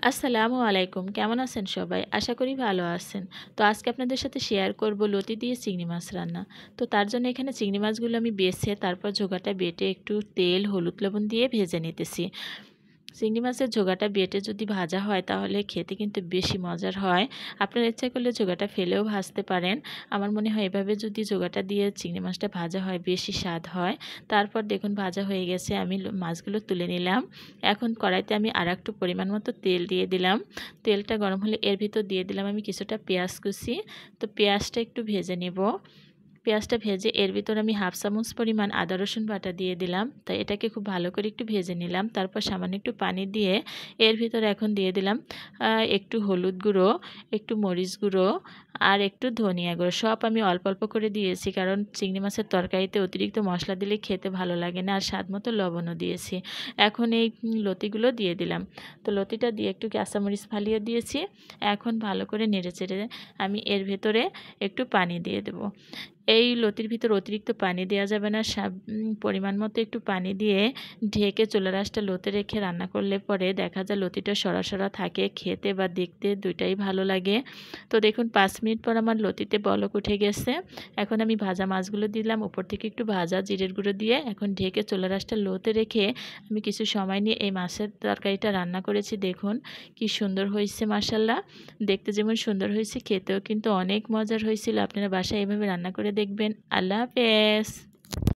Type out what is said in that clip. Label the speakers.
Speaker 1: আসসালামু আলাইকুম। কেমন আছেন সবাই? আশা করি ভালো আছেন। তো আজকে আপনাদের সাথে শেয়ার করব লতি দিয়ে চিংড়ি মাছ রান্না। তো তার জন্য এখানে চিংড়ি মাছগুলো আমি বেছে তারপর ঝোগাটা বেটে একটু তেল, হলুদ, লবণ দিয়ে ভেজে নিতেছি। চিংড়ি মাছের ঝোগাটা বেটে যদি ভাজা হয় তাহলে খেতে কিন্তু বেশি মজার হয়। আপনারা ইচ্ছা করলে ঝোগাটা ফেলেও ভাজতে পারেন। আমার মনে হয় এভাবে যদি ঝোগাটা দিয়ে চিংড়ি মাছটা ভাজা হয় বেশি স্বাদ হয়। তারপর দেখুন ভাজা হয়ে গেছে, আমি মাছগুলো তুলে নিলাম। এখন কড়াইতে আমি আরেকটু পরিমাণ মতো তেল দিয়ে দিলাম। তেলটা গরম হলে এর ভিতর দিয়ে দিলাম আমি কিছুটা পেঁয়াজ কুচি। তো পেঁয়াজটা একটু ভেজে নেব। পেঁয়াজটা ভেজে এর ভিতর আমি হাফ চামচ পরিমাণ আদা রসুন বাটা দিয়ে দিলাম। তাই এটাকে খুব ভালো করে একটু ভেজে নিলাম। তারপর সামান্য একটু পানি দিয়ে এর ভিতর এখন দিয়ে দিলাম একটু হলুদ গুঁড়ো, একটু মরিচ গুঁড়ো আর একটু ধনিয়া গুঁড়ো। সব আমি অল্প অল্প করে দিয়েছি, কারণ চিংড়ি মাছের তরকারিতে অতিরিক্ত মশলা দিলে খেতে ভালো লাগে না। আর স্বাদ মতো লবণও দিয়েছি। এখন এই লতিগুলো দিয়ে দিলাম। তো লতিটা দিয়ে একটু কাঁচামরিচ ফালিয়ে দিয়েছি। এখন ভালো করে নেড়েচেড়ে আমি এর ভেতরে একটু পানি দিয়ে দেবো। এই লতির ভিতর অতিরিক্ত পানি দেওয়া যাবে না। পরিমাণ মতো একটু পানি দিয়ে ঢেকে চুলার আঁচটা লোতে রেখে রান্না করলে পরে দেখা যায় লতিটা সরা সরা থাকে, খেতে বা দেখতে দুইটাই ভালো লাগে। তো দেখুন 5 মিনিট পর আমার লতিতে বলক উঠে গেছে। এখন আমি ভাজা মাছগুলো দিলাম, উপর থেকে একটু ভাজা জিরের গুঁড়ো দিয়ে এখন ঢেকে চুলার আঁচটা লোতে রেখে আমি কিছু সময় নিয়ে এই মাছের তরকারিটা রান্না করেছি। দেখুন কি সুন্দর হয়েছে, মাশাল্লাহ। দেখতে যেমন সুন্দর হয়েছে, খেতেও কিন্তু অনেক মজার হয়েছিল। আপনারা বাসায় এভাবে রান্না করে দেখবেন। আল্লাহ হাফেজ।